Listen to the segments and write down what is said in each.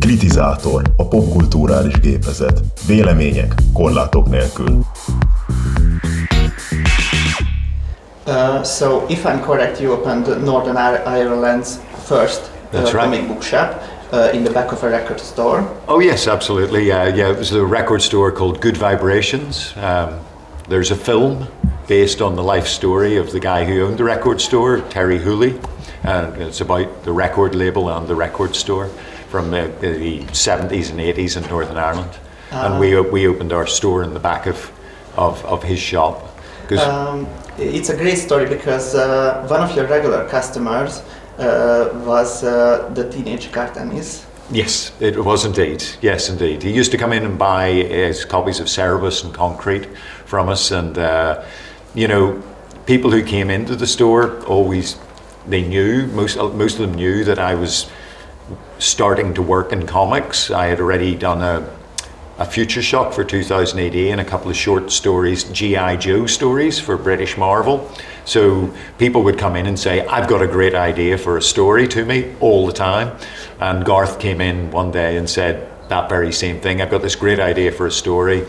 Kritizátor, a popkulturális gépezet. Vélemények korlátok nélkül. So, if I'm correct, you opened Northern Ireland's first comic book shop in the back of a record store. Oh yes, absolutely. Yeah, it was a record store called Good Vibrations. There's a film based on the life story of the guy who owned the record store, Terry Hooley. It's about the record label and the record store from the 70s and 80s in Northern Ireland. And we opened our store in the back of his shop. It's a great story because one of your regular customers was the teenage cartoonist. Yes, it was indeed. Yes, indeed. He used to come in and buy his copies of Cerebus and Concrete from us, and people who came into the store always, they knew, most of them knew that I was starting to work in comics. I had already done a Future Shock for 2000 AD and a couple of short stories, G.I. Joe stories for British Marvel. So people would come in and say, I've got a great idea for a story to me all the time. And Garth came in one day and said that very same thing. I've got this great idea for a story,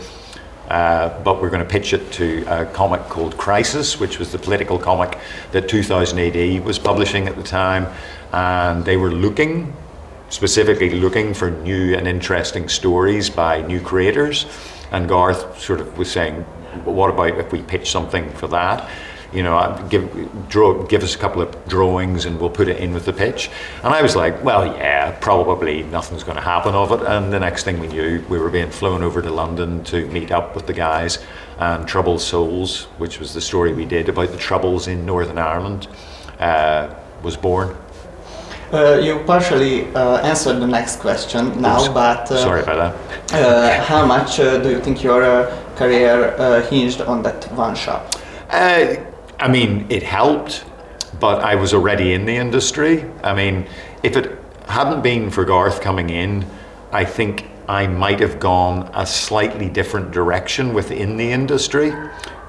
but we're going to pitch it to a comic called Crisis, which was the political comic that 2000 AD was publishing at the time. And they were specifically looking for new and interesting stories by new creators. And Garth sort of was saying, what about if we pitch something for that? Give us a couple of drawings and we'll put it in with the pitch. And I was like, well, yeah, probably nothing's going to happen of it. And the next thing we knew, we were being flown over to London to meet up with the guys. And Troubled Souls, which was the story we did about the troubles in Northern Ireland, was born. You partially answered the next question now, but sorry about that. How much do you think your career hinged on that one shop? I mean, it helped, but I was already in the industry. I mean, if it hadn't been for Garth coming in, I think I might have gone a slightly different direction within the industry,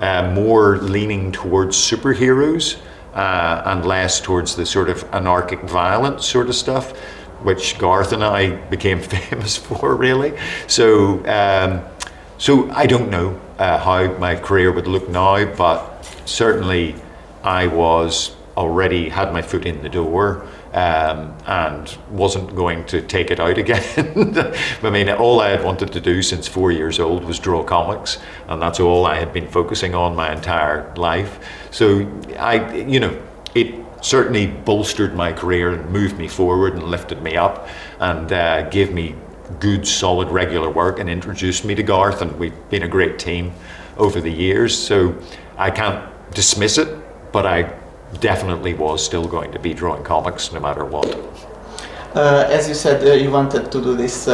more leaning towards superheroes and less towards the sort of anarchic violence sort of stuff, which Garth and I became famous for, really. So I don't know how my career would look now, but certainly I was already had my foot in the door and wasn't going to take it out again. I mean, all I had wanted to do since 4 years old was draw comics, and that's all I had been focusing on my entire life. So it certainly bolstered my career and moved me forward and lifted me up and gave me good, solid, regular work and introduced me to Garth, and we've been a great team over the years. So I can't dismiss it, but I definitely was still going to be drawing comics no matter what. As you said, you wanted to do this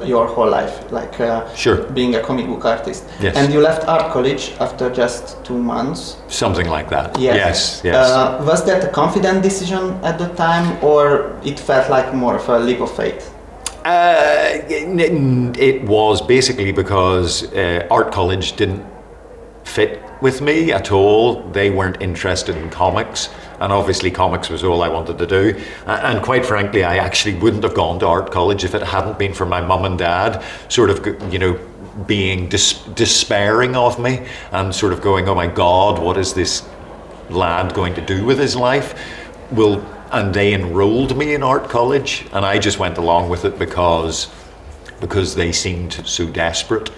your whole life, sure, being a comic book artist. Yes. And you left art college after just 2 months. Something like that. Yes. Yes. Was that a confident decision at the time, or it felt like more of a leap of faith? It was basically because art college didn't fit with me at all. They weren't interested in comics, and obviously comics was all I wanted to do. And quite frankly, I actually wouldn't have gone to art college if it hadn't been for my mum and dad sort of, being despairing of me and sort of going, oh my God, what is this lad going to do with his life? And they enrolled me in art college, and I just went along with it because they seemed so desperate.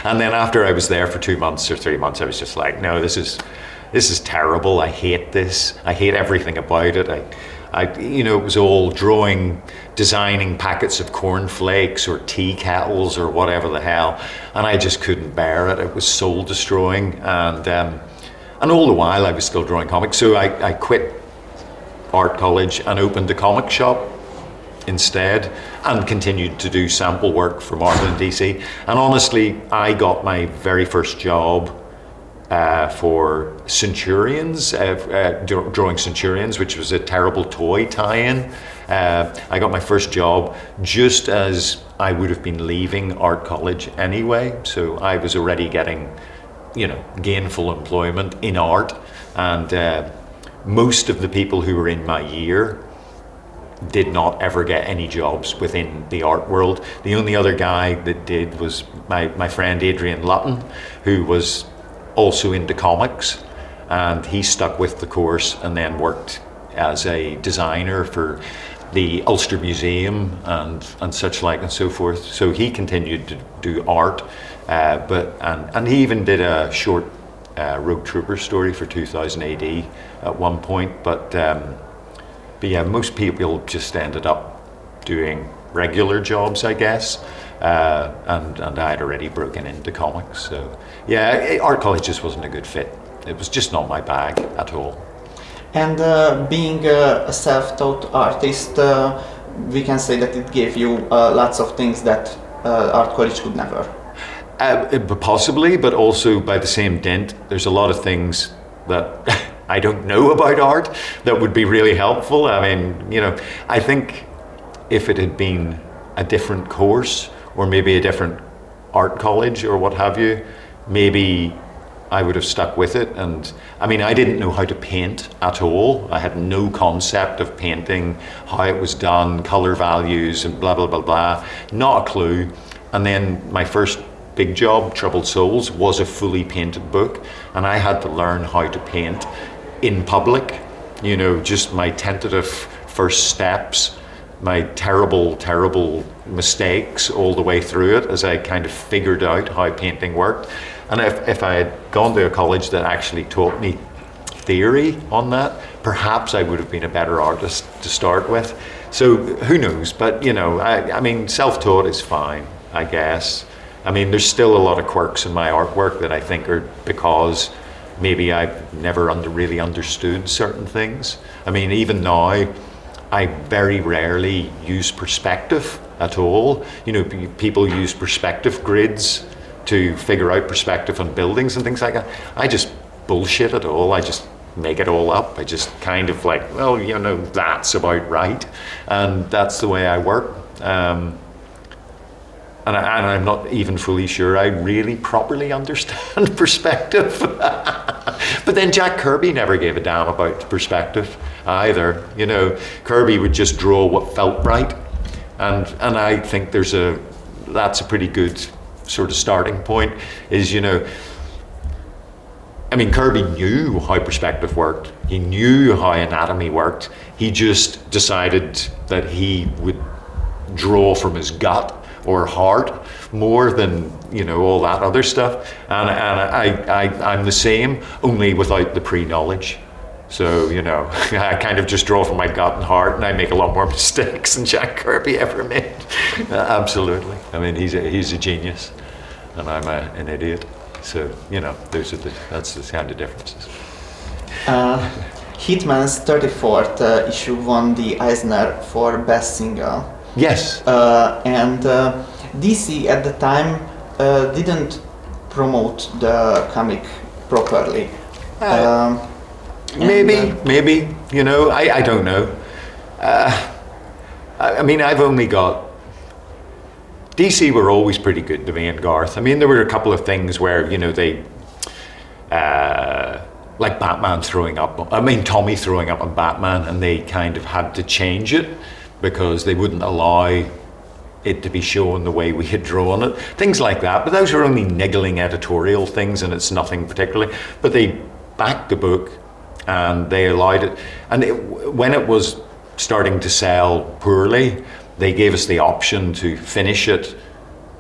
And then after I was there for 2 months or 3 months, I was just like, no, this is terrible. I hate this. I hate everything about it. It was all designing packets of cornflakes or tea kettles or whatever the hell, and I just couldn't bear it. It was soul destroying, and all the while I was still drawing comics. So I quit art college and opened a comic shop instead, and continued to do sample work for Marvel and DC. And honestly, I got my very first job for Centurions, drawing Centurions, which was a terrible toy tie-in. I got my first job just as I would have been leaving art college anyway, so I was already getting, gainful employment in art, and most of the people who were in my year did not ever get any jobs within the art world. The only other guy that did was my friend Adrian Lutton, who was also into comics, and he stuck with the course and then worked as a designer for the Ulster Museum and such like and so forth. So he continued to do art, and he even did a short Rogue Trooper story for 2000 AD at one point. But yeah, most people just ended up doing regular jobs, I guess. And I had already broken into comics, so yeah, art college just wasn't a good fit. It was just not my bag at all. And being a self-taught artist, we can say that it gave you lots of things that art college could never. Possibly, but also by the same dint, there's a lot of things that I don't know about art that would be really helpful. I mean, you know, I think if it had been a different course or maybe a different art college or what have you, maybe I would have stuck with it. And I mean, I didn't know how to paint at all. I had no concept of painting, how it was done, color values and blah, blah, blah, blah. Not a clue. And then my first big job, Troubled Souls, was a fully painted book. And I had to learn how to paint in public, you know, just my tentative first steps, my terrible, terrible mistakes all the way through it as I kind of figured out how painting worked. And if I had gone to a college that actually taught me theory on that, perhaps I would have been a better artist to start with. So who knows? But, you know, I mean, self-taught is fine, I guess. I mean, there's still a lot of quirks in my artwork that I think are because maybe I've never really understood certain things. I mean, even now, I very rarely use perspective at all. You know, people use perspective grids to figure out perspective on buildings and things like that. I just bullshit it all. I just make it all up. I just kind of like, well, you know, that's about right. And that's the way I work. And I'm not even fully sure I really properly understand perspective. But then Jack Kirby never gave a damn about perspective either. You know, Kirby would just draw what felt right. And I think that's a pretty good sort of starting point is, you know, I mean, Kirby knew how perspective worked. He knew how anatomy worked. He just decided that he would draw from his gut or heart more than, you know, all that other stuff. And I'm the same, only without the pre-knowledge. So, you know, I kind of just draw from my gut and heart, and I make a lot more mistakes than Jack Kirby ever made. Absolutely. I mean, he's a genius, and I'm an idiot. So, you know, that's the kind of differences. Hitman's 34th issue won the Eisner for Best Single. Yes. And DC at the time didn't promote the comic properly. Maybe, you know, I don't know. I mean, I've only got... DC were always pretty good to me and Garth. I mean, there were a couple of things where, you know, they... like Batman throwing up... I mean, Tommy throwing up on Batman, and they kind of had to change it because they wouldn't allow it to be shown the way we had drawn it. Things like that. But those were only niggling editorial things, and it's nothing particularly. But they backed the book, and they allowed it. And when it was starting to sell poorly, they gave us the option to finish it,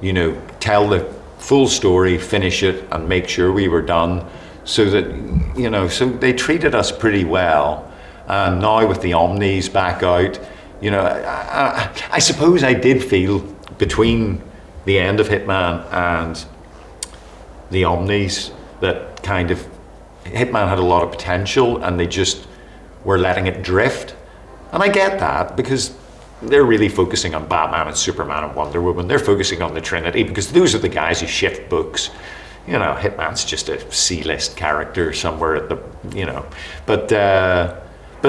you know, tell the full story, finish it, and make sure we were done. So that, you know, so they treated us pretty well. And now with the Omnis back out, you know, I suppose I did feel between the end of Hitman and the Omnis that kind of Hitman had a lot of potential, and they just were letting it drift. And I get that, because they're really focusing on Batman and Superman and Wonder Woman. They're focusing on the Trinity, because those are the guys who shift books. You know, Hitman's just a C-list character somewhere at the, you know. But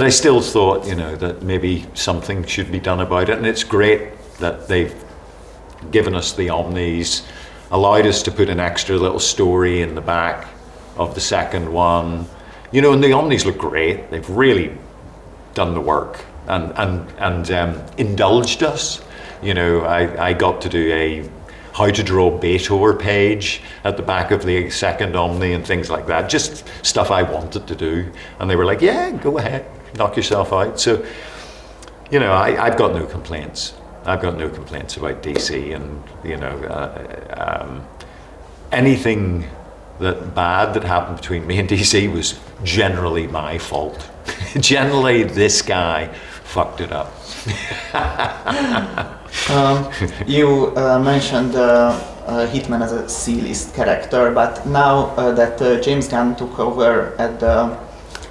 I still thought, you know, that maybe something should be done about it. And it's great that they've given us the Omnis, allowed us to put an extra little story in the back of the second one. You know, and the Omnis look great. They've really done the work. and indulged us. You know, I got to do a how to draw Beethoven page at the back of the second Omni and things like that. Just stuff I wanted to do. And they were like, yeah, go ahead, knock yourself out. So, you know, I've got no complaints. I've got no complaints about DC, and, you know, anything bad that happened between me and DC was generally my fault. Generally, this guy fucked it up. You mentioned Hitman as a C-list character, but now that James Gunn took over at the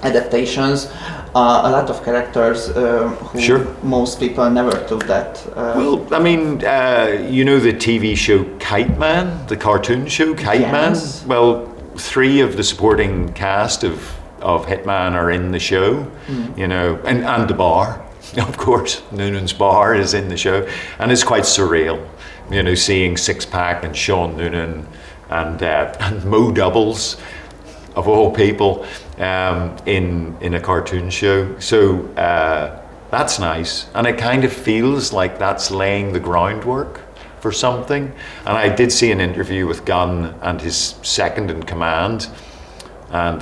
adaptations, a lot of characters who Sure. most people never took that. Well, I mean, you know the TV show Kite Man, the cartoon show Kite Yes. Man? Well, 3 of the supporting cast of Hitman are in the show, you know, and the bar, of course. Noonan's bar is in the show, and it's quite surreal, you know, seeing Six Pack and Sean Noonan and Mo Doubles, of all people, in a cartoon show. So that's nice, and it kind of feels like that's laying the groundwork for something. And I did see an interview with Gunn and his second in command, and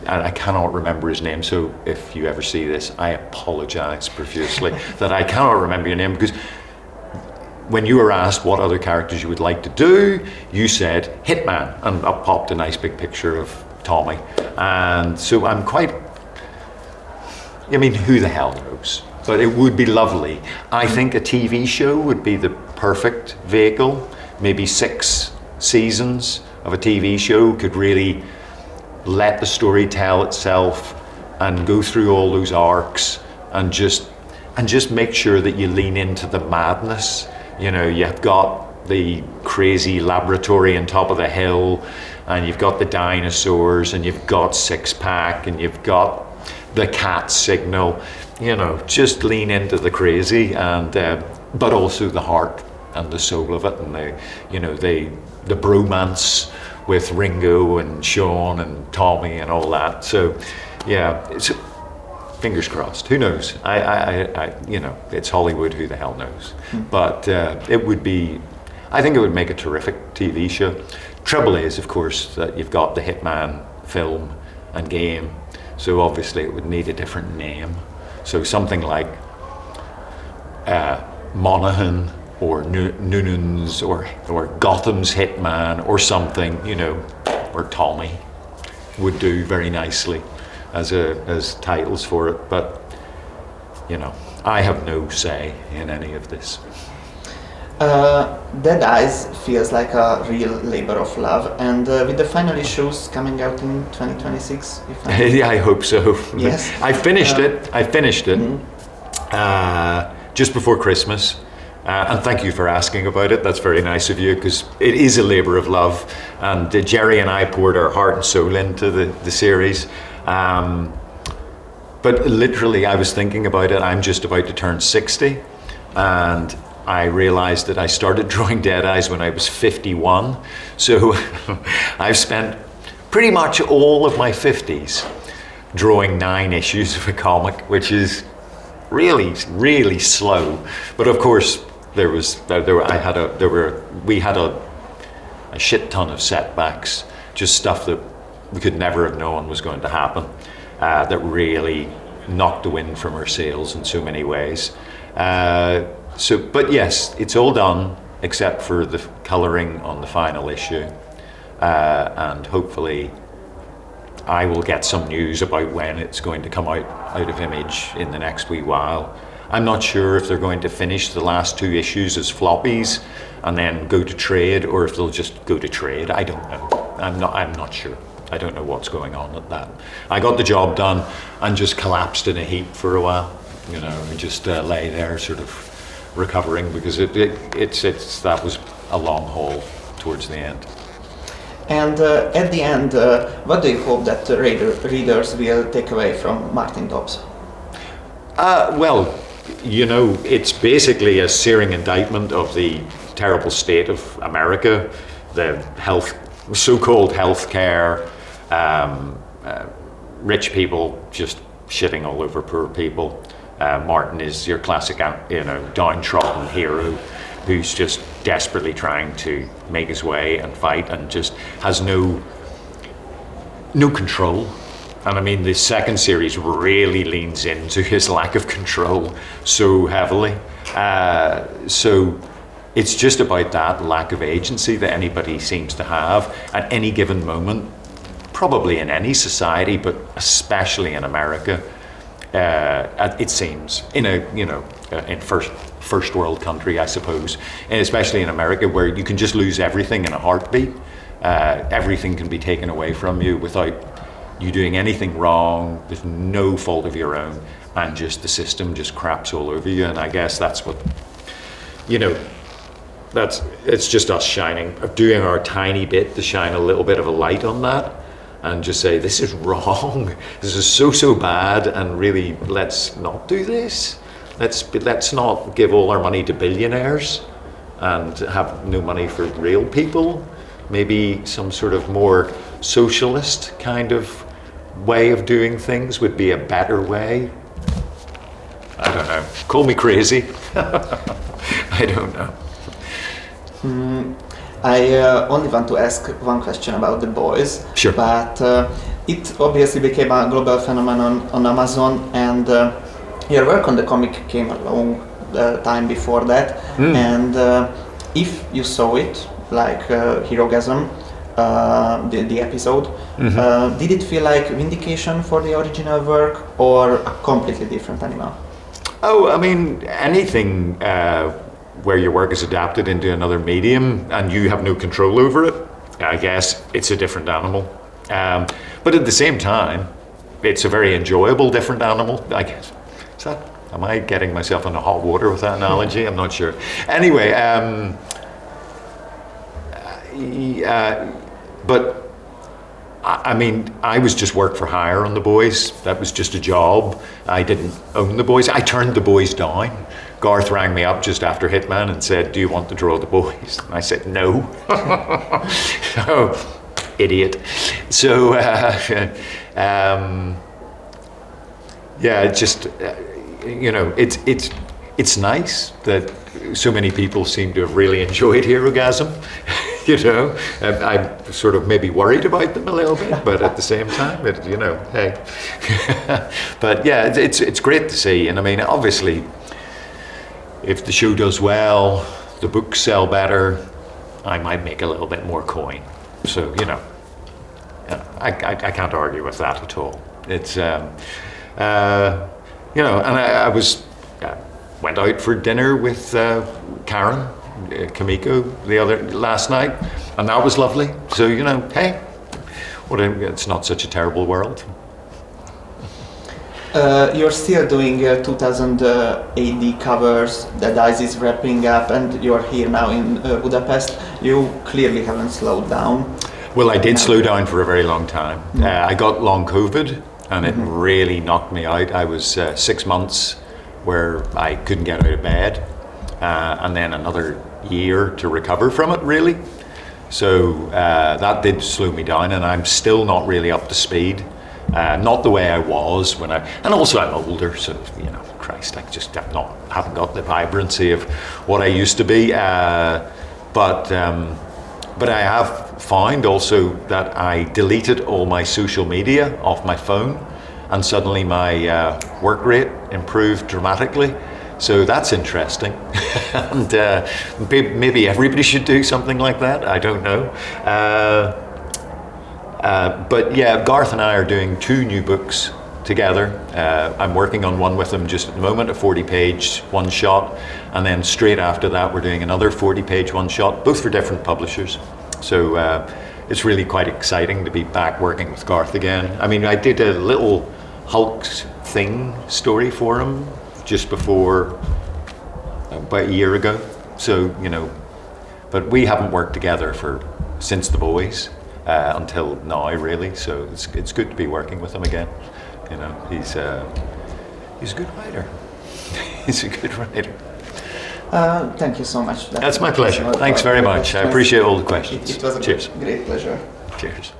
I cannot remember his name, so if you ever see this, I apologize profusely that I cannot remember your name, because when you were asked what other characters you would like to do, you said Hitman, and up popped a nice big picture of Tommy. And so I'm quite, I mean, who the hell knows? But it would be lovely. I think a TV show would be the perfect vehicle. Maybe 6 seasons of a TV show could really let the story tell itself and go through all those arcs and just make sure that you lean into the madness. You know, you've got the crazy laboratory on top of the hill, and you've got the dinosaurs, and you've got Six Pack, and you've got the cat signal. You know, just lean into the crazy, and but also the heart and the soul of it, and the bromance with Ringo and Sean and Tommy and all that. So, yeah, it's fingers crossed. Who knows? I you know, it's Hollywood. Who the hell knows? But it would be. I think it would make a terrific TV show. Trouble is, of course, that you've got the Hitman film and game, so obviously it would need a different name. So something like Monaghan or Noonan's or Gotham's Hitman or something, you know, or Tommy would do very nicely as titles for it. But, you know, I have no say in any of this. Dead Eyes feels like a real labor of love, and with the final issues coming out in 2026, Yeah, I hope so. Yes. I finished it. Just before Christmas. And thank you for asking about it. That's very nice of you, because it is a labor of love. And Jerry and I poured our heart and soul into the series. But literally, I was thinking about it. I'm just about to turn 60. And I realized that I started drawing Dead Eyes when I was 51. So I've spent pretty much all of my 50s drawing 9 issues of a comic, which is really, really slow. But of course, we had a shit ton of setbacks, just stuff that we could never have known was going to happen, that really knocked the wind from our sails in so many ways. But yes, it's all done except for the colouring on the final issue, and hopefully I will get some news about when it's going to come out of Image in the next wee while. I'm not sure if they're going to finish the last 2 issues as floppies and then go to trade, or if they'll just go to trade. I don't know. I'm not sure. I don't know what's going on with that. I got the job done and just collapsed in a heap for a while. You know, and just lay there, sort of recovering, because that was a long haul towards the end. And at the end, what do you hope that the readers will take away from Martin Dobbs? Well, you know, it's basically a searing indictment of the terrible state of America, the so-called healthcare, rich people just shitting all over poor people, Martin is your classic, downtrodden hero who's just desperately trying to make his way and fight and just has no control. And I mean, the second series really leans into his lack of control so heavily. So it's just about that lack of agency that anybody seems to have at any given moment, probably in any society, but especially in America. It seems in first world country, I suppose, and especially in America, where you can just lose everything in a heartbeat. Everything can be taken away from you without you doing anything wrong, with no fault of your own, and just the system just craps all over you. And I guess that's what, it's just us doing our tiny bit to shine a little bit of a light on that, and just say, this is wrong, this is so bad, and really, let's not do this. Let's not give all our money to billionaires and have no money for real people. Maybe some sort of more socialist kind of way of doing things would be a better way. I don't know. Call me crazy. I don't know. I only want to ask one question about The Boys. Sure. But it obviously became a global phenomenon on Amazon, and your work on the comic came a long time before that. And if you saw it, like Herogasm, the episode, did it feel like vindication for the original work or a completely different animal? Oh, I mean, anything where your work is adapted into another medium and you have no control over it, I guess it's a different animal. But at the same time, it's a very enjoyable different animal, I guess. Am I getting myself into hot water with that analogy? I'm not sure. Anyway, but I mean, I was just work for hire on The Boys. That was just a job. I didn't own The Boys. I turned The Boys down. Garth rang me up just after Hitman and said, do you want to draw The Boys? And I said, no. So, idiot. So, yeah, it just, it's nice that so many people seem to have really enjoyed Herogasm. I'm sort of maybe worried about them a little bit, but at the same time, hey. But yeah, it's great to see. And I mean, obviously, if the show does well, the books sell better, I might make a little bit more coin. So, I can't argue with that at all. It's, and I went out for dinner with Karen, Kamiko, last night, and that was lovely. So, hey, it's not such a terrible world. You're still doing 2000 AD covers. Dead Eyes is wrapping up, and you're here now in Budapest. You clearly haven't slowed down. Well, I did slow down for a very long time. I got long COVID, and it really knocked me out. I was 6 months where I couldn't get out of bed, and then another year to recover from it, really. So that did slow me down, and I'm still not really up to speed. Not the way I was when and also I'm older, so Christ, I just haven't got the vibrancy of what I used to be. But I have found also that I deleted all my social media off my phone, and suddenly my work rate improved dramatically. So that's interesting. And maybe everybody should do something like that. I don't know. But yeah, Garth and I are doing 2 new books together. I'm working on one with him just at the moment, a 40-page one-shot, and then straight after that we're doing another 40-page one-shot, both for different publishers. So it's really quite exciting to be back working with Garth again. I mean, I did a little Hulk thing story for him just before, about a year ago. So, but we haven't worked together since The Boys. Until now, really. So it's good to be working with him again. He's a good writer. He's a good writer. Thank you so much. That's my pleasure. Thanks very much. I appreciate all the questions. It was a great pleasure. Cheers.